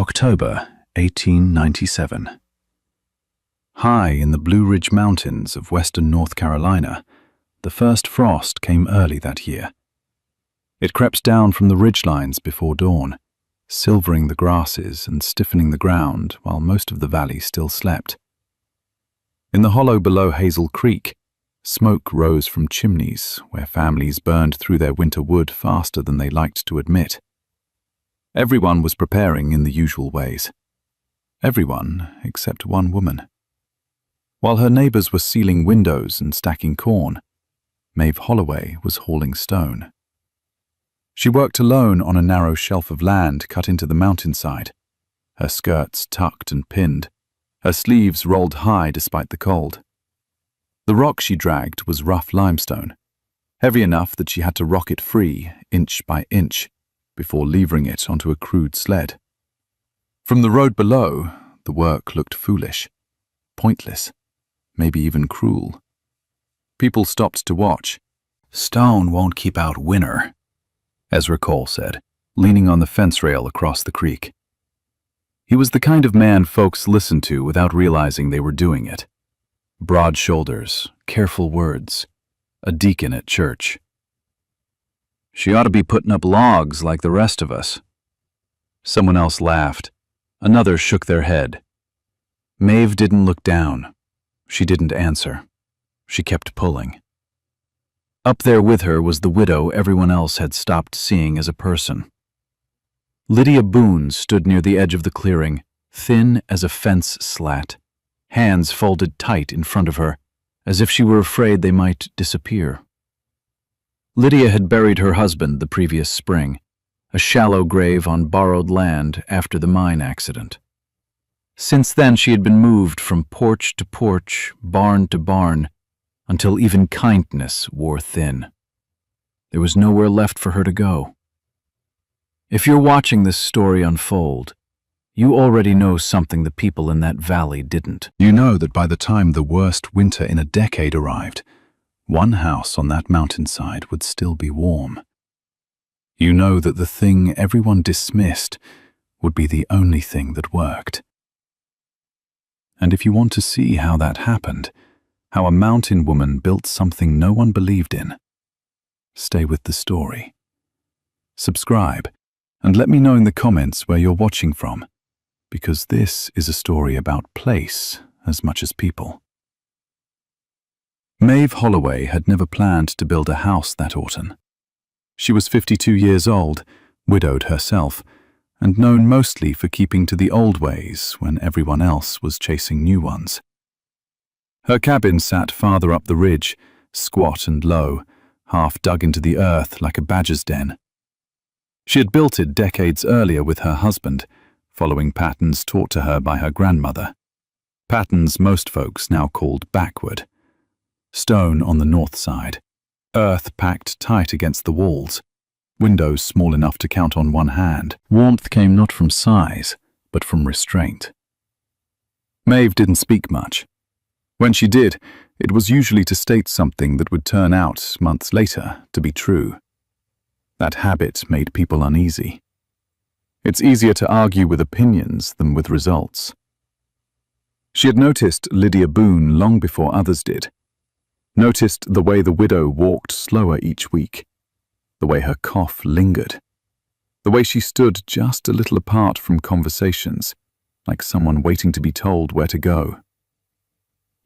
October 1897. High in the Blue Ridge Mountains of western North Carolina, the first frost came early that year. It crept down from the ridgelines before dawn, silvering the grasses and stiffening the ground while most of the valley still slept. In the hollow below Hazel Creek, smoke rose from chimneys where families burned through their winter wood faster than they liked to admit. Everyone was preparing in the usual ways. Everyone except one woman. While her neighbors were sealing windows and stacking corn, Maeve Holloway was hauling stone. She worked alone on a narrow shelf of land cut into the mountainside, her skirts tucked and pinned, her sleeves rolled high despite the cold. The rock she dragged was rough limestone, heavy enough that she had to rock it free, inch by inch, before levering it onto a crude sled. From the road below, the work looked foolish, pointless, maybe even cruel. People stopped to watch. "Stone won't keep out winter," Ezra Cole said, leaning on the fence rail across the creek. He was the kind of man folks listened to without realizing they were doing it. Broad shoulders, careful words, a deacon at church. "She ought to be putting up logs like the rest of us." Someone else laughed. Another shook their head. Maeve didn't look down. She didn't answer. She kept pulling. Up there with her was the widow everyone else had stopped seeing as a person. Lydia Boone stood near the edge of the clearing, thin as a fence slat, hands folded tight in front of her, as if she were afraid they might disappear. Lydia had buried her husband the previous spring, a shallow grave on borrowed land after the mine accident. Since then she had been moved from porch to porch, barn to barn, until even kindness wore thin. There was nowhere left for her to go. If you're watching this story unfold, you already know something the people in that valley didn't. You know that by the time the worst winter in a decade arrived, one house on that mountainside would still be warm. You know that the thing everyone dismissed would be the only thing that worked. And if you want to see how that happened, how a mountain woman built something no one believed in, stay with the story. Subscribe, and let me know in the comments where you're watching from, because this is a story about place as much as people. Maeve Holloway had never planned to build a house that autumn. She was 52 years old, widowed herself, and known mostly for keeping to the old ways when everyone else was chasing new ones. Her cabin sat farther up the ridge, squat and low, half dug into the earth like a badger's den. She had built it decades earlier with her husband, following patterns taught to her by her grandmother. Patterns most folks now called backward. Stone on the north side, earth packed tight against the walls, windows small enough to count on one hand. Warmth came not from size, but from restraint. Maeve didn't speak much. When she did, it was usually to state something that would turn out, months later, to be true. That habit made people uneasy. It's easier to argue with opinions than with results. She had noticed Lydia Boone long before others did. Noticed the way the widow walked slower each week, the way her cough lingered, the way she stood just a little apart from conversations, like someone waiting to be told where to go.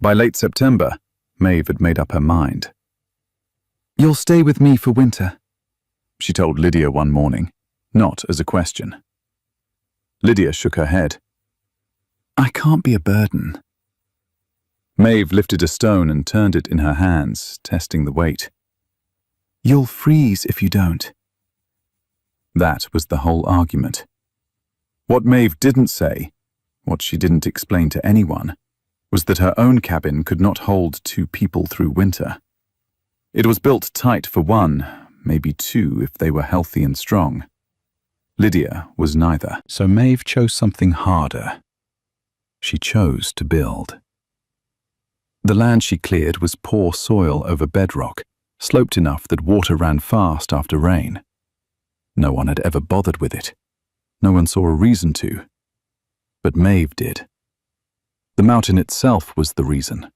By late September, Maeve had made up her mind. "You'll stay with me for winter," she told Lydia one morning, not as a question. Lydia shook her head. "I can't be a burden." Maeve lifted a stone and turned it in her hands, testing the weight. "You'll freeze if you don't." That was the whole argument. What Maeve didn't say, what she didn't explain to anyone, was that her own cabin could not hold two people through winter. It was built tight for one, maybe two if they were healthy and strong. Lydia was neither. So Maeve chose something harder. She chose to build. The land she cleared was poor soil over bedrock, sloped enough that water ran fast after rain. No one had ever bothered with it. No one saw a reason to. but Maeve did. The mountain itself was the reason.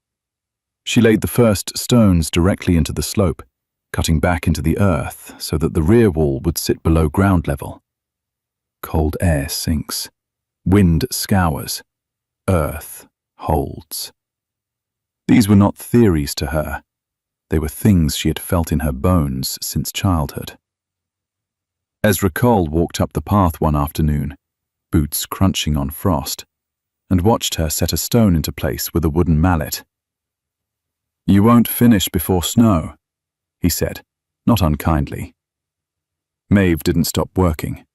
She laid the first stones directly into the slope, cutting back into the earth so that the rear wall would sit below ground level. Cold air sinks, wind scours, earth holds. These were not theories to her. They were things she had felt in her bones since childhood. Ezra Cole walked up the path one afternoon, boots crunching on frost, and watched her set a stone into place with a wooden mallet. "You won't finish before snow," he said, not unkindly. Maeve didn't stop working.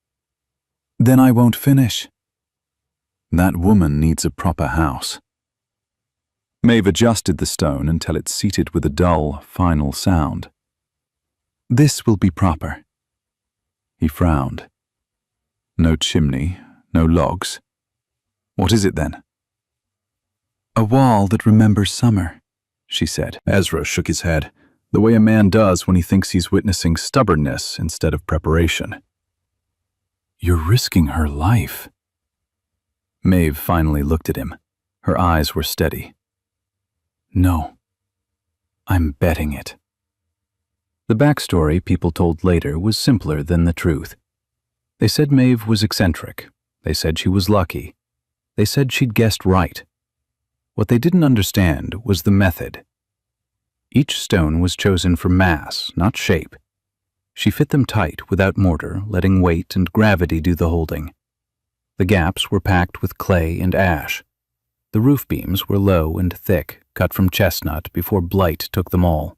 "Then I won't finish." That woman needs a proper house. Maeve adjusted the stone until it seated with a dull, final sound. "This will be proper." He frowned. "No chimney, no logs. What is it then?" "A wall that remembers summer," she said. Ezra shook his head, the way a man does when he thinks he's witnessing stubbornness instead of preparation. "You're risking her life." Maeve finally looked at him. Her eyes were steady. "No. I'm betting it." The backstory people told later was simpler than the truth. They said Maeve was eccentric. They said she was lucky. They said she'd guessed right. What they didn't understand was the method. Each stone was chosen for mass, not shape. She fit them tight without mortar, letting weight and gravity do the holding. The gaps were packed with clay and ash. The roof beams were low and thick, cut from chestnut before blight took them all.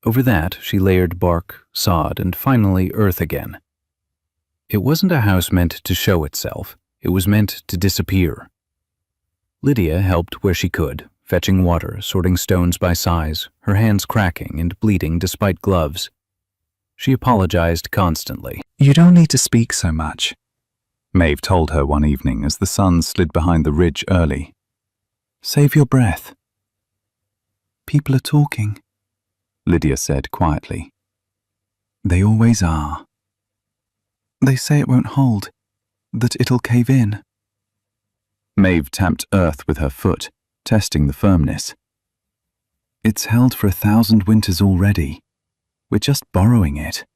Over that, she layered bark, sod, and finally earth again. It wasn't a house meant to show itself. It was meant to disappear. Lydia helped where she could, fetching water, sorting stones by size, her hands cracking and bleeding despite gloves. She apologized constantly. "You don't need to speak so much," Maeve told her one evening as the sun slid behind the ridge early. "Save your breath." "People are talking," Lydia said quietly. "They always are. They say it won't hold, that it'll cave in." Maeve tamped earth with her foot, testing the firmness. "It's held for 1,000 winters already. We're just borrowing it."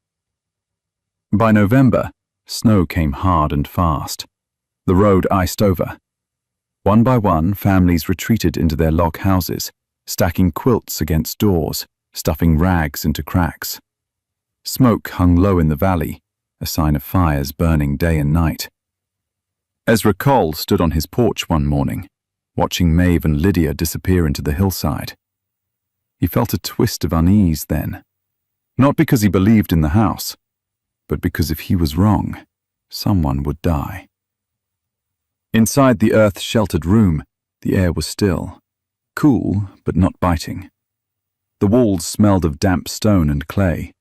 By November, snow came hard and fast. The road iced over. One by one, families retreated into their log houses, stacking quilts against doors, stuffing rags into cracks. Smoke hung low in the valley, a sign of fires burning day and night. Ezra Cole stood on his porch one morning, watching Maeve and Lydia disappear into the hillside. He felt a twist of unease then, not because he believed in the house, but because if he was wrong, someone would die. Inside the earth-sheltered room, the air was still, cool but not biting. The walls smelled of damp stone and clay.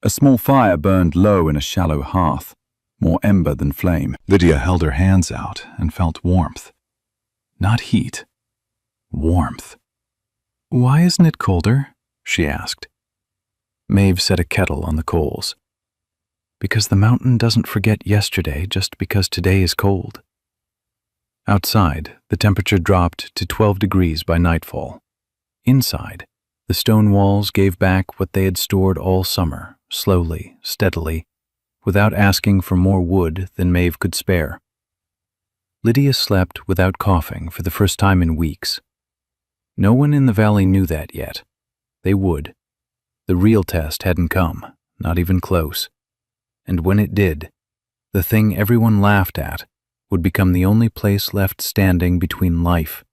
A small fire burned low in a shallow hearth, more ember than flame. Lydia held her hands out and felt warmth. Not heat, warmth. "Why isn't it colder?" she asked. Maeve set a kettle on the coals. "Because the mountain doesn't forget yesterday just because today is cold." Outside, the temperature dropped to 12 degrees by nightfall. Inside, the stone walls gave back what they had stored all summer, slowly, steadily, without asking for more wood than Maeve could spare. Lydia slept without coughing for the first time in weeks. No one in the valley knew that yet. They would. The real test hadn't come, not even close. And when it did, the thing everyone laughed at would become the only place left standing between life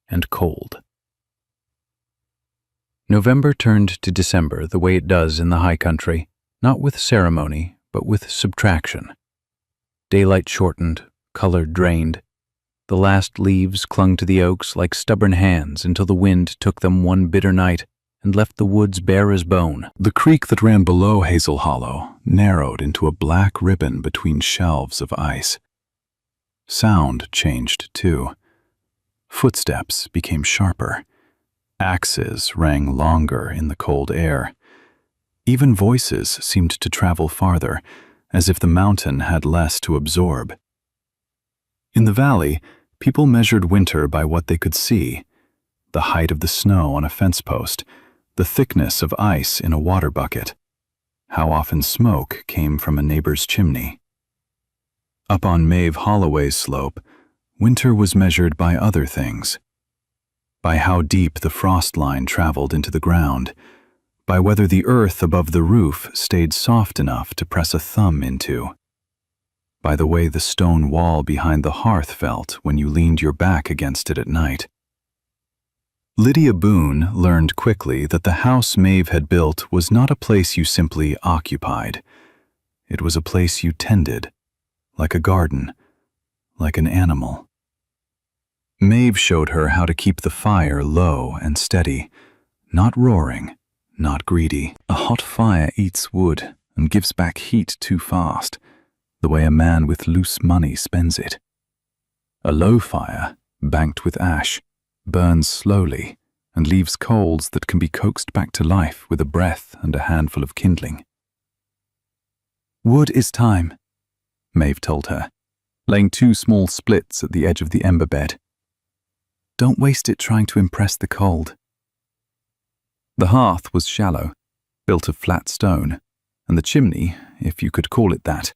and cold. November turned to December the way it does in the high country, not with ceremony, but with subtraction. Daylight shortened, color drained. The last leaves clung to the oaks like stubborn hands until the wind took them one bitter night and left the woods bare as bone. The creek that ran below Hazel Hollow narrowed into a black ribbon between shelves of ice. Sound changed, too. Footsteps became sharper. Axes rang longer in the cold air. Even voices seemed to travel farther, as if the mountain had less to absorb. In In the valley, people measured winter by what they could see: the height of the snow on a fence post, the thickness of ice in a water bucket, how often smoke came from a neighbor's chimney. Up on Maeve Holloway's slope, winter was measured by other things: by how deep the frost line traveled into the ground, by whether the earth above the roof stayed soft enough to press a thumb into, by the way the stone wall behind the hearth felt when you leaned your back against it at night. Lydia Boone learned quickly that the house Maeve had built was not a place you simply occupied. It was a place you tended, like a garden, like an animal. Maeve showed her how to keep the fire low and steady, not roaring, not greedy. A hot fire eats wood and gives back heat too fast, the way a man with loose money spends it. A low fire, banked with ash, burns slowly and leaves coals that can be coaxed back to life with a breath and a handful of kindling. "Wood is time," Maeve told her, laying 2 small splits at the edge of the ember bed. "Don't waste it trying to impress the cold." The hearth was shallow, built of flat stone, and the chimney, if you could call it that,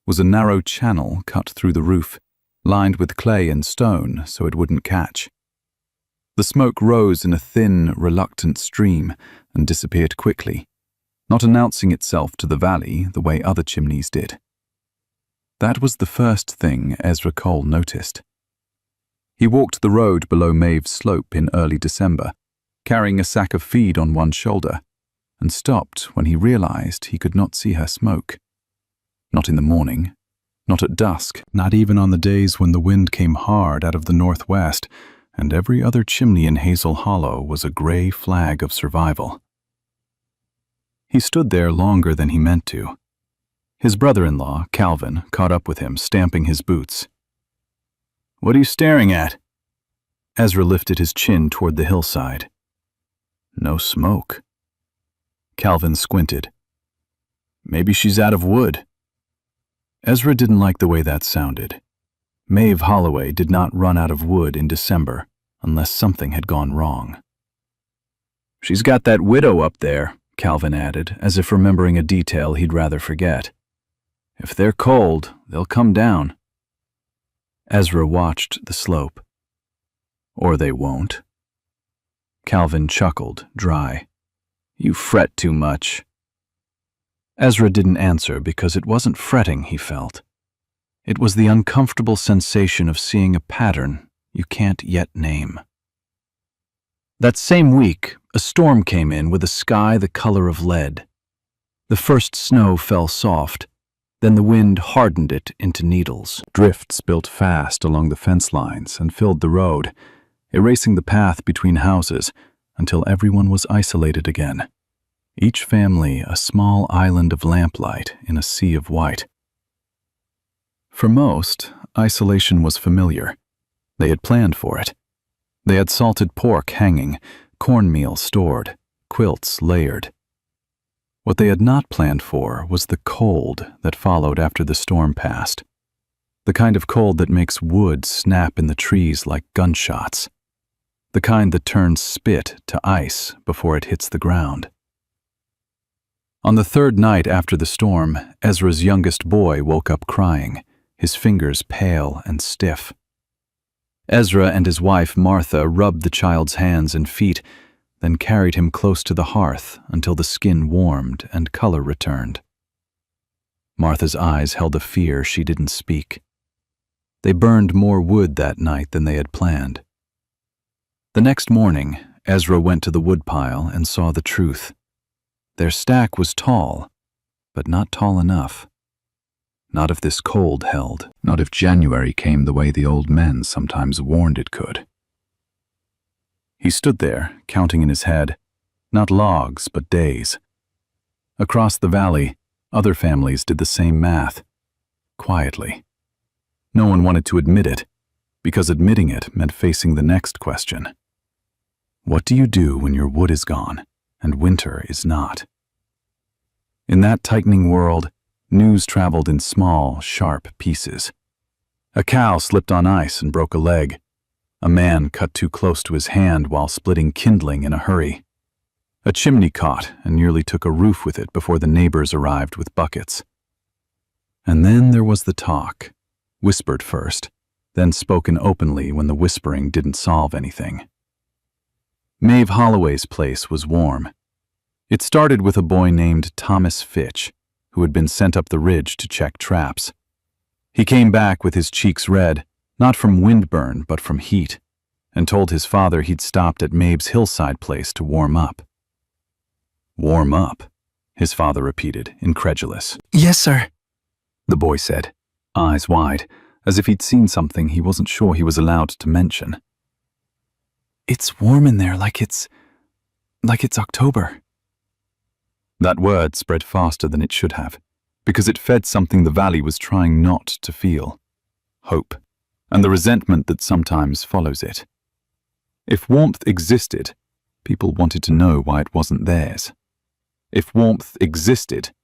was a narrow channel cut through the roof, lined with clay and stone so it wouldn't catch. The smoke rose in a thin, reluctant stream and disappeared quickly, not announcing itself to the valley the way other chimneys did. That was the first thing Ezra Cole noticed. He walked the road below Maeve's slope in early December, carrying a sack of feed on one shoulder, and stopped when he realized he could not see her smoke. Not in the morning, not at dusk, not even on the days when the wind came hard out of the northwest, and every other chimney in Hazel Hollow was a gray flag of survival. He stood there longer than he meant to. His brother-in-law, Calvin, caught up with him, stamping his boots. "What are you staring at?" Ezra lifted his chin toward the hillside. "No smoke." Calvin squinted. "Maybe she's out of wood." Ezra didn't like the way that sounded. Maeve Holloway did not run out of wood in December unless something had gone wrong. "She's got that widow up there," Calvin added, as if remembering a detail he'd rather forget. "If they're cold, they'll come down." Ezra watched the slope. "Or they won't." Calvin chuckled, dry. "You fret too much." Ezra didn't answer because it wasn't fretting he felt. It was the uncomfortable sensation of seeing a pattern you can't yet name. That same week, a storm came in with a sky the color of lead. The first snow fell soft, then the wind hardened it into needles. Drifts built fast along the fence lines and filled the road, erasing the path between houses until everyone was isolated again. Each family a small island of lamplight in a sea of white. For most, isolation was familiar. They had planned for it. They had salted pork hanging, cornmeal stored, quilts layered. What they had not planned for was the cold that followed after the storm passed. The kind of cold that makes wood snap in the trees like gunshots. The kind that turns spit to ice before it hits the ground. On the 3rd night after the storm, Ezra's youngest boy woke up crying, his fingers pale and stiff. Ezra and his wife Martha rubbed the child's hands and feet, then carried him close to the hearth until the skin warmed and color returned. Martha's eyes held a fear she didn't speak. They burned more wood that night than they had planned. The next morning, Ezra went to the woodpile and saw the truth. Their stack was tall, but not tall enough. Not if this cold held, not if January came the way the old men sometimes warned it could. He stood there, counting in his head, not logs, but days. Across the valley, other families did the same math, quietly. No one wanted to admit it, because admitting it meant facing the next question. What do you do when your wood is gone, and winter is not? In that tightening world, news traveled in small, sharp pieces. A cow slipped on ice and broke a leg. A man cut too close to his hand while splitting kindling in a hurry. A chimney caught and nearly took a roof with it before the neighbors arrived with buckets. And then there was the talk, whispered first, then spoken openly when the whispering didn't solve anything. Maeve Holloway's place was warm. It started with a boy named Thomas Fitch, who had been sent up the ridge to check traps. He came back with his cheeks red, not from windburn but from heat, and told his father he'd stopped at Maeve's hillside place to warm up. "Warm up?" his father repeated, incredulous. "Yes, sir," the boy said, eyes wide, as if he'd seen something he wasn't sure he was allowed to mention. "It's warm in there like it's October." That word spread faster than it should have, because it fed something the valley was trying not to feel: hope, and the resentment that sometimes follows it. If warmth existed, people wanted to know why it wasn't theirs. If warmth existed,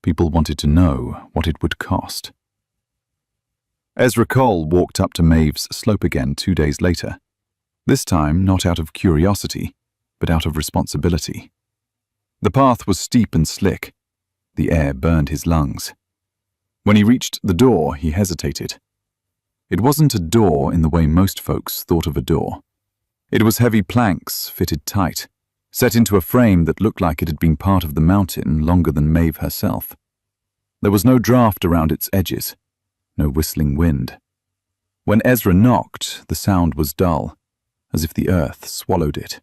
people wanted to know what it would cost. Ezra Cole walked up to Maeve's slope again 2 days later, this time not out of curiosity, but out of responsibility. The path was steep and slick. The air burned his lungs. When he reached the door, he hesitated. It wasn't a door in the way most folks thought of a door. It was heavy planks fitted tight, set into a frame that looked like it had been part of the mountain longer than Maeve herself. There was no draft around its edges, no whistling wind. When Ezra knocked, the sound was dull, as if the earth swallowed it.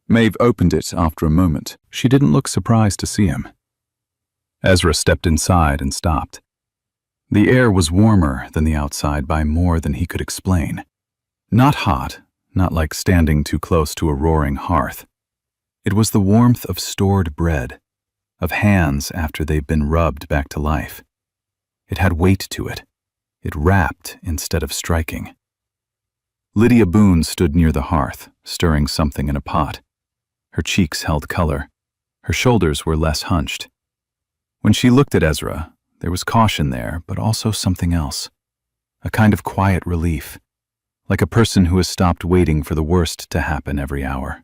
Maeve opened it after a moment. She didn't look surprised to see him. Ezra stepped inside and stopped. The air was warmer than the outside by more than he could explain. Not hot, not like standing too close to a roaring hearth. It was the warmth of stored bread, of hands after they've been rubbed back to life. It had weight to it. It wrapped instead of striking. Lydia Boone stood near the hearth, stirring something in a pot. Her cheeks held color. Her shoulders were less hunched. When she looked at Ezra, there was caution there, but also something else. A kind of quiet relief, like a person who has stopped waiting for the worst to happen every hour.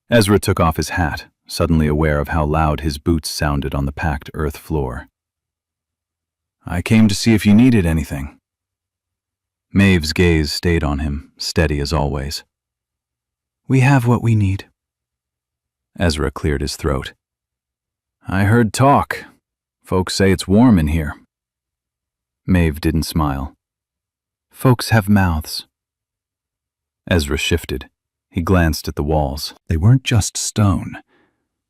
Ezra took off his hat, suddenly aware of how loud his boots sounded on the packed earth floor. "I came to see if you needed anything." Maeve's gaze stayed on him, steady as always. "We have what we need." Ezra cleared his throat. "I heard talk. Folks say it's warm in here." Maeve didn't smile. "Folks have mouths." Ezra shifted. He glanced at the walls. They weren't just stone.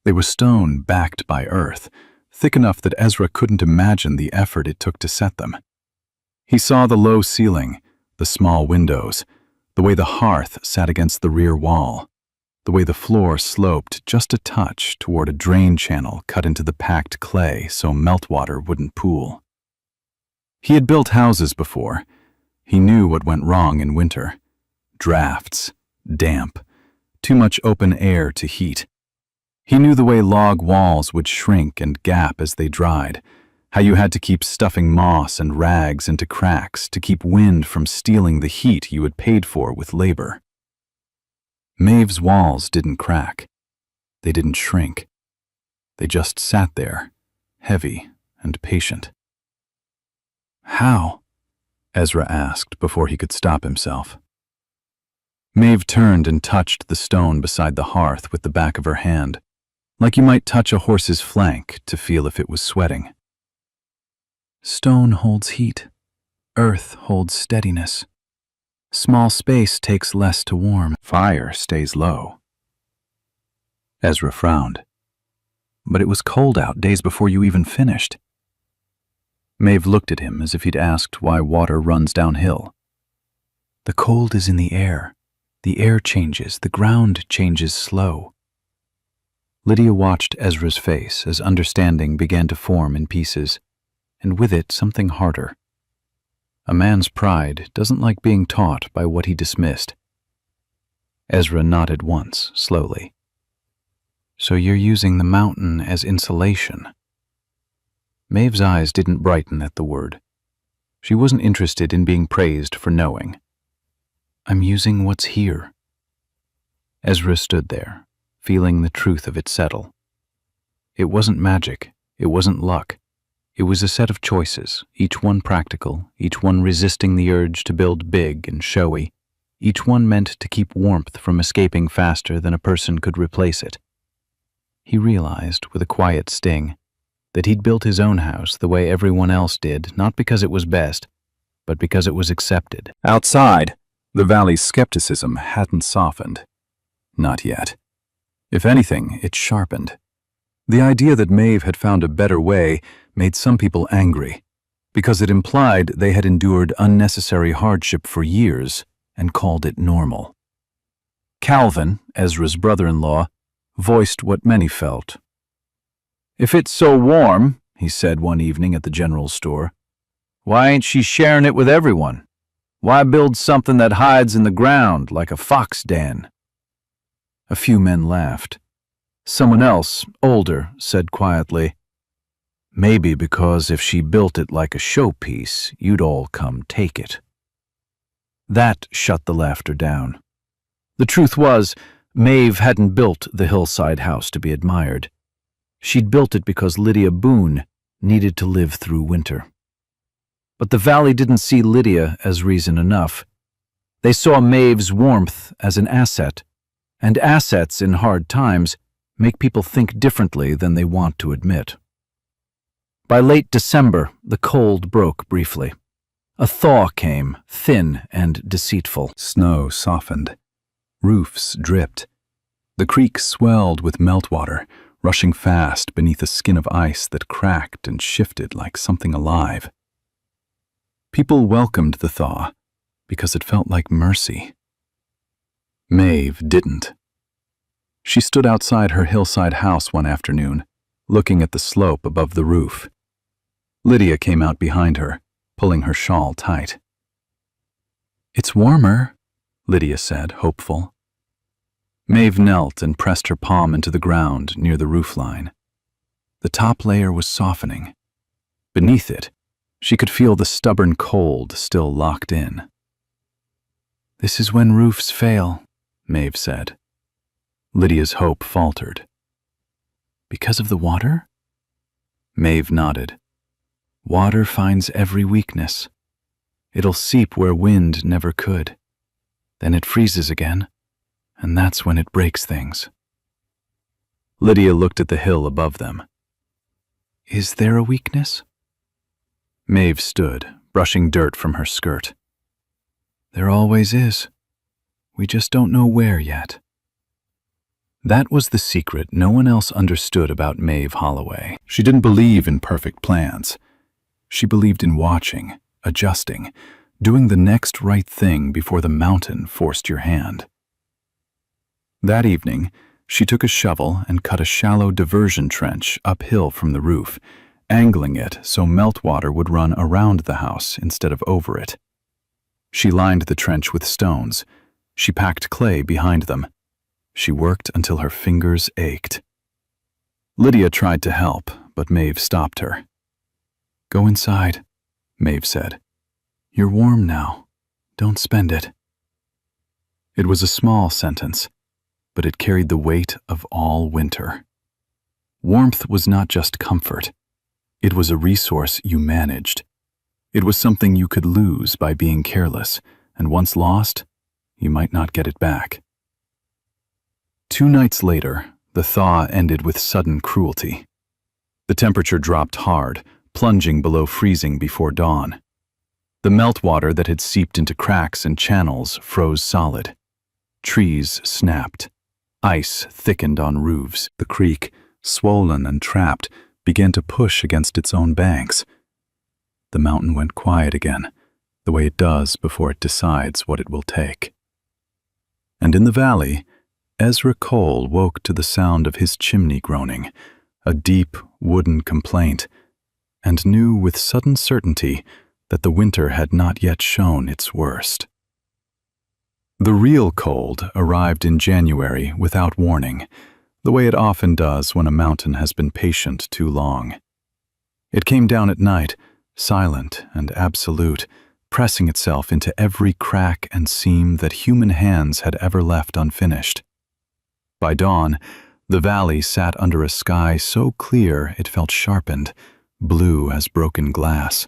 They were stone backed by earth, thick enough that Ezra couldn't imagine the effort it took to set them. He saw the low ceiling, the small windows, the way the hearth sat against the rear wall, the way the floor sloped just a touch toward a drain channel cut into the packed clay so meltwater wouldn't pool. He had built houses before. He knew what went wrong in winter. Drafts, damp, too much open air to heat. He knew the way log walls would shrink and gap as they dried, how you had to keep stuffing moss and rags into cracks to keep wind from stealing the heat you had paid for with labor. Maeve's walls didn't crack. They didn't shrink. They just sat there, heavy and patient. "How?" Ezra asked before he could stop himself. Maeve turned and touched the stone beside the hearth with the back of her hand, like you might touch a horse's flank to feel if it was sweating. "Stone holds heat. Earth holds steadiness. Small space takes less to warm. Fire stays low." Ezra frowned. "But it was cold out days before you even finished." Maeve looked at him as if he'd asked why water runs downhill. "The cold is in the air. The air changes, the ground changes slow." Lydia watched Ezra's face as understanding began to form in pieces, and with it something harder. A man's pride doesn't like being taught by what he dismissed. Ezra nodded once, slowly. "So you're using the mountain as insulation?" Maeve's eyes didn't brighten at the word. She wasn't interested in being praised for knowing. I'm using what's here. Ezra stood there, feeling the truth of it settle. It wasn't magic, it wasn't luck. It was a set of choices, each one practical, each one resisting the urge to build big and showy, each one meant to keep warmth from escaping faster than a person could replace it. He realized, with a quiet sting, that he'd built his own house the way everyone else did, not because it was best, but because it was accepted. Outside, the valley's skepticism hadn't softened. Not yet. If anything, it sharpened. The idea that Maeve had found a better way made some people angry, because it implied they had endured unnecessary hardship for years and called it normal. Calvin, Ezra's brother-in-law, voiced what many felt. "If it's so warm," he said one evening at the general store, "why ain't she sharing it with everyone? Why build something that hides in the ground like a fox den?" A few men laughed. Someone else, older, said quietly, "Maybe because if she built it like a showpiece, you'd all come take it." That shut the laughter down. The truth was, Maeve hadn't built the hillside house to be admired. She'd built it because Lydia Boone needed to live through winter. But the valley didn't see Lydia as reason enough. They saw Maeve's warmth as an asset, and assets in hard times make people think differently than they want to admit. By late December, the cold broke briefly. A thaw came, thin and deceitful. Snow softened. Roofs dripped. The creek swelled with meltwater, rushing fast beneath a skin of ice that cracked and shifted like something alive. People welcomed the thaw because it felt like mercy. Maeve didn't. She stood outside her hillside house one afternoon, looking at the slope above the roof. Lydia came out behind her, pulling her shawl tight. "It's warmer," Lydia said, hopeful. Maeve knelt and pressed her palm into the ground near the roofline. The top layer was softening. Beneath it, she could feel the stubborn cold still locked in. "This is when roofs fail," Maeve said. Lydia's hope faltered. "Because of the water?" Maeve nodded. "Water finds every weakness. It'll seep where wind never could. Then it freezes again, and that's when it breaks things." Lydia looked at the hill above them. "Is there a weakness?" Maeve stood, brushing dirt from her skirt. "There always is. We just don't know where yet." That was the secret no one else understood about Maeve Holloway. She didn't believe in perfect plans. She believed in watching, adjusting, doing the next right thing before the mountain forced your hand. That evening, she took a shovel and cut a shallow diversion trench uphill from the roof, angling it so meltwater would run around the house instead of over it. She lined the trench with stones. She packed clay behind them. She worked until her fingers ached. Lydia tried to help, but Maeve stopped her. "Go inside," Maeve said. "You're warm now. Don't spend it." It was a small sentence, but it carried the weight of all winter. Warmth was not just comfort. It was a resource you managed. It was something you could lose by being careless, and once lost, you might not get it back. 2 nights later, the thaw ended with sudden cruelty. The temperature dropped hard, plunging below freezing before dawn. The meltwater that had seeped into cracks and channels froze solid. Trees snapped. Ice thickened on roofs. The creek, swollen and trapped, began to push against its own banks. The mountain went quiet again, the way it does before it decides what it will take. And in the valley, Ezra Cole woke to the sound of his chimney groaning, a deep, wooden complaint, and knew with sudden certainty that the winter had not yet shown its worst. The real cold arrived in January without warning, the way it often does when a mountain has been patient too long. It came down at night, silent and absolute, pressing itself into every crack and seam that human hands had ever left unfinished. By dawn, the valley sat under a sky so clear it felt sharpened, blue as broken glass.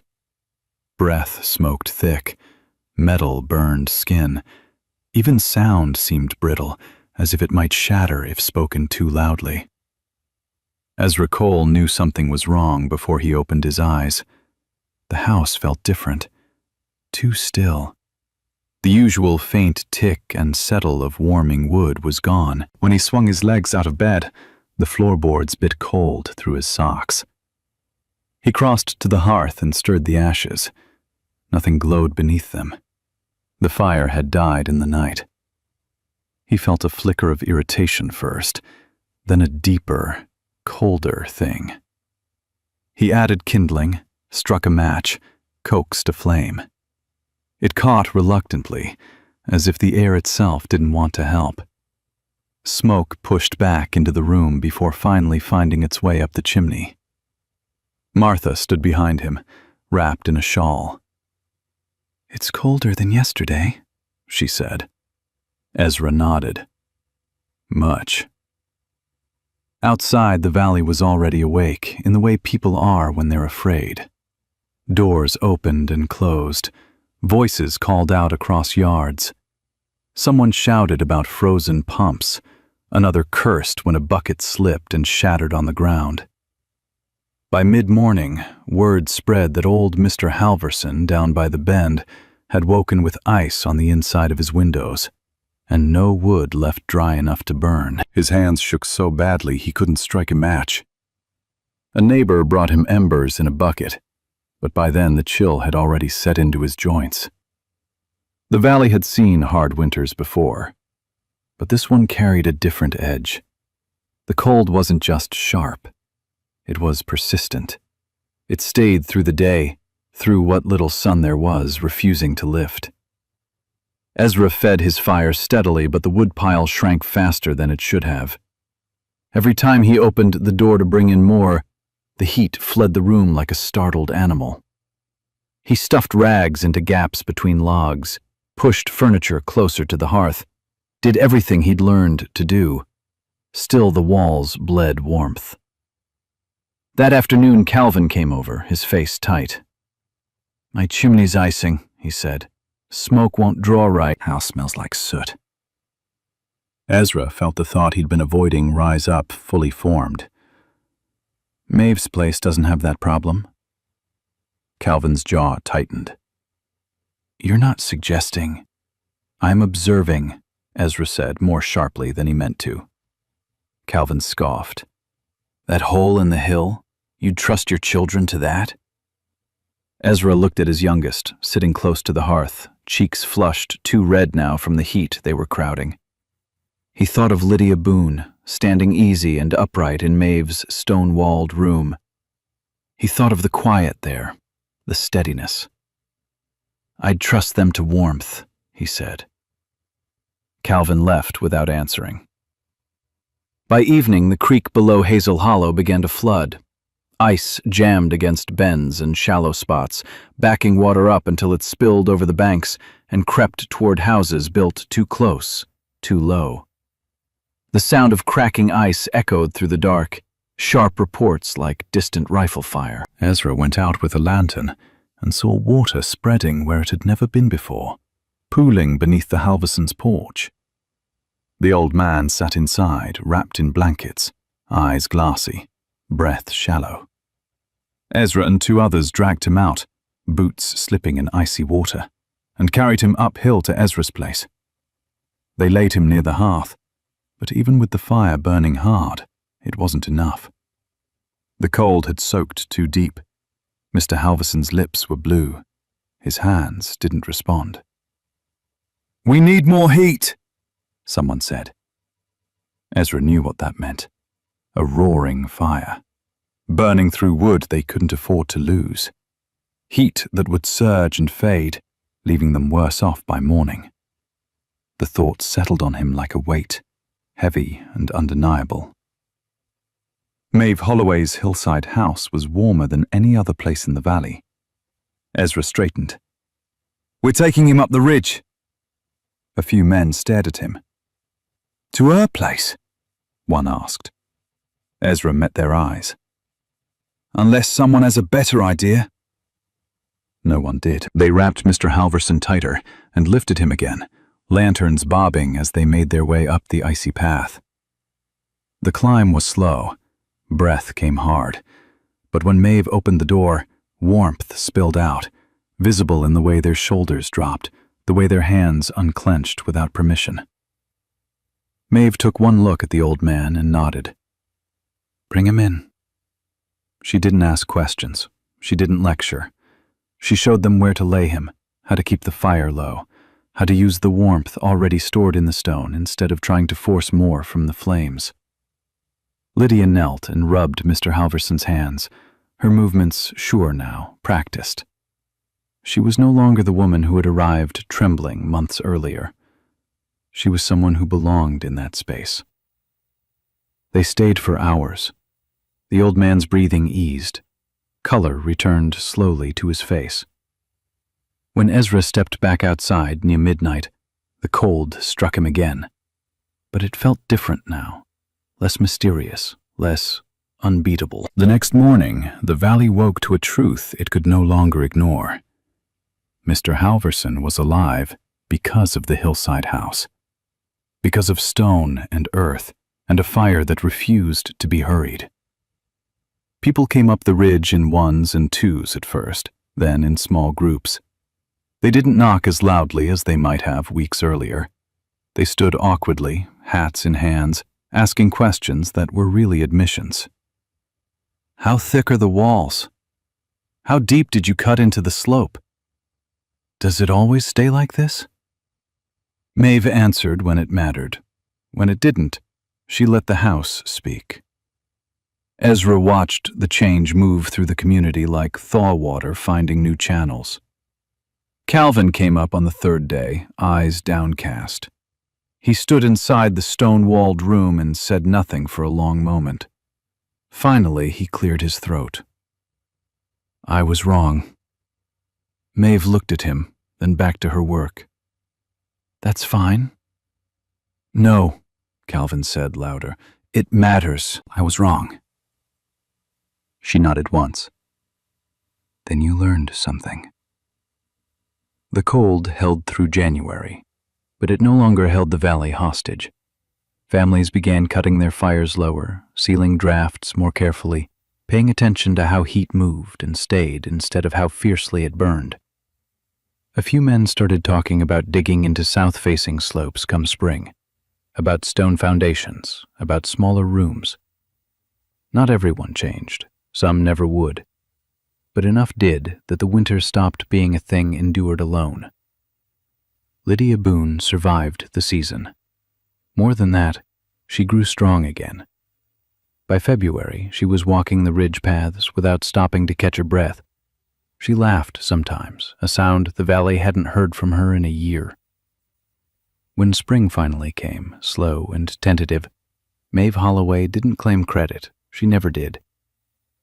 Breath smoked thick, metal burned skin. Even sound seemed brittle, as if it might shatter if spoken too loudly. Ezra Cole knew something was wrong before he opened his eyes. The house felt different, too still. The usual faint tick and settle of warming wood was gone. When he swung his legs out of bed, the floorboards bit cold through his socks. He crossed to the hearth and stirred the ashes. Nothing glowed beneath them. The fire had died in the night. He felt a flicker of irritation first, then a deeper, colder thing. He added kindling, struck a match, coaxed a flame. It caught reluctantly, as if the air itself didn't want to help. Smoke pushed back into the room before finally finding its way up the chimney. Martha stood behind him, wrapped in a shawl. "It's colder than yesterday," she said. Ezra nodded. Much. Outside, the valley was already awake, in the way people are when they're afraid. Doors opened and closed. Voices called out across yards. Someone shouted about frozen pumps. Another cursed when a bucket slipped and shattered on the ground. By mid-morning, word spread that old Mr. Halverson down by the bend had woken with ice on the inside of his windows, and no wood left dry enough to burn. His hands shook so badly he couldn't strike a match. A neighbor brought him embers in a bucket, but by then the chill had already set into his joints. The valley had seen hard winters before, but this one carried a different edge. The cold wasn't just sharp. It was persistent. It stayed through the day, through what little sun there was, refusing to lift. Ezra fed his fire steadily, but the woodpile shrank faster than it should have. Every time he opened the door to bring in more, the heat fled the room like a startled animal. He stuffed rags into gaps between logs, pushed furniture closer to the hearth, did everything he'd learned to do. Still the walls bled warmth. That afternoon Calvin came over, his face tight. "My chimney's icing," he said. "Smoke won't draw right. House smells like soot." Ezra felt the thought he'd been avoiding rise up, fully formed. "Maeve's place doesn't have that problem." Calvin's jaw tightened. "You're not suggesting." "I'm observing," Ezra said more sharply than he meant to. Calvin scoffed. "That hole in the hill? You'd trust your children to that?" Ezra looked at his youngest, sitting close to the hearth, cheeks flushed, too red now from the heat they were crowding. He thought of Lydia Boone, standing easy and upright in Maeve's stone-walled room. He thought of the quiet there, the steadiness. "I'd trust them to warmth," he said. Calvin left without answering. By evening, the creek below Hazel Hollow began to flood. Ice jammed against bends and shallow spots, backing water up until it spilled over the banks and crept toward houses built too close, too low. The sound of cracking ice echoed through the dark, sharp reports like distant rifle fire. Ezra went out with a lantern and saw water spreading where it had never been before, pooling beneath the Halversons' porch. The old man sat inside, wrapped in blankets, eyes glassy, breath shallow. Ezra and two others dragged him out, boots slipping in icy water, and carried him uphill to Ezra's place. They laid him near the hearth, but even with the fire burning hard, it wasn't enough. The cold had soaked too deep. Mr. Halverson's lips were blue. His hands didn't respond. "We need more heat," someone said. Ezra knew what that meant. A roaring fire, burning through wood they couldn't afford to lose. Heat that would surge and fade, leaving them worse off by morning. The thought settled on him like a weight, heavy and undeniable. Maeve Holloway's hillside house was warmer than any other place in the valley. Ezra straightened. "We're taking him up the ridge." A few men stared at him. "To her place?" one asked. Ezra met their eyes. "Unless someone has a better idea." No one did. They wrapped Mr. Halverson tighter and lifted him again, lanterns bobbing as they made their way up the icy path. The climb was slow. Breath came hard. But when Maeve opened the door, warmth spilled out, visible in the way their shoulders dropped, the way their hands unclenched without permission. Maeve took one look at the old man and nodded. "Bring him in." She didn't ask questions. She didn't lecture. She showed them where to lay him, how to keep the fire low, how to use the warmth already stored in the stone instead of trying to force more from the flames. Lydia knelt and rubbed Mr. Halverson's hands, her movements sure now, practiced. She was no longer the woman who had arrived trembling months earlier. She was someone who belonged in that space. They stayed for hours. The old man's breathing eased. Color returned slowly to his face. When Ezra stepped back outside near midnight, the cold struck him again. But it felt different now, less mysterious, less unbeatable. The next morning, the valley woke to a truth it could no longer ignore. Mr. Halverson was alive because of the hillside house, because of stone and earth and a fire that refused to be hurried. People came up the ridge in ones and twos at first, then in small groups. They didn't knock as loudly as they might have weeks earlier. They stood awkwardly, hats in hands, asking questions that were really admissions. "How thick are the walls? How deep did you cut into the slope? Does it always stay like this?" Maeve answered when it mattered. When it didn't, she let the house speak. Ezra watched the change move through the community like thaw water finding new channels. Calvin came up on the third day, eyes downcast. He stood inside the stone-walled room and said nothing for a long moment. Finally, he cleared his throat. "I was wrong." Maeve looked at him, then back to her work. "That's fine." "No," Calvin said louder. "It matters. I was wrong." She nodded once. "Then you learned something." The cold held through January, but it no longer held the valley hostage. Families began cutting their fires lower, sealing drafts more carefully, paying attention to how heat moved and stayed instead of how fiercely it burned. A few men started talking about digging into south-facing slopes come spring, about stone foundations, about smaller rooms. Not everyone changed. Some never would. But enough did that the winter stopped being a thing endured alone. Lydia Boone survived the season. More than that, she grew strong again. By February, she was walking the ridge paths without stopping to catch her breath. She laughed sometimes, a sound the valley hadn't heard from her in a year. When spring finally came, slow and tentative, Maeve Holloway didn't claim credit. She never did.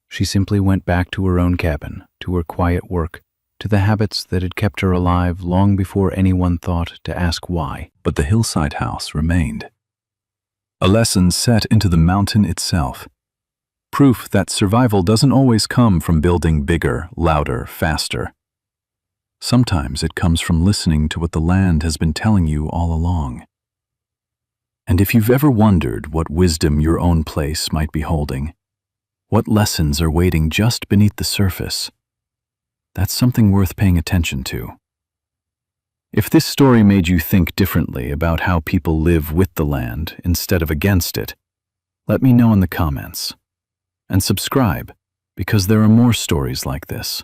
She simply went back to her own cabin, to her quiet work, to the habits that had kept her alive long before anyone thought to ask why. But the hillside house remained. A lesson set into the mountain itself. Proof that survival doesn't always come from building bigger, louder, faster. Sometimes it comes from listening to what the land has been telling you all along. And if you've ever wondered what wisdom your own place might be holding, what lessons are waiting just beneath the surface, that's something worth paying attention to. If this story made you think differently about how people live with the land instead of against it, let me know in the comments. And subscribe, because there are more stories like this,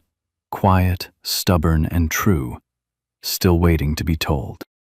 quiet, stubborn, and true, still waiting to be told.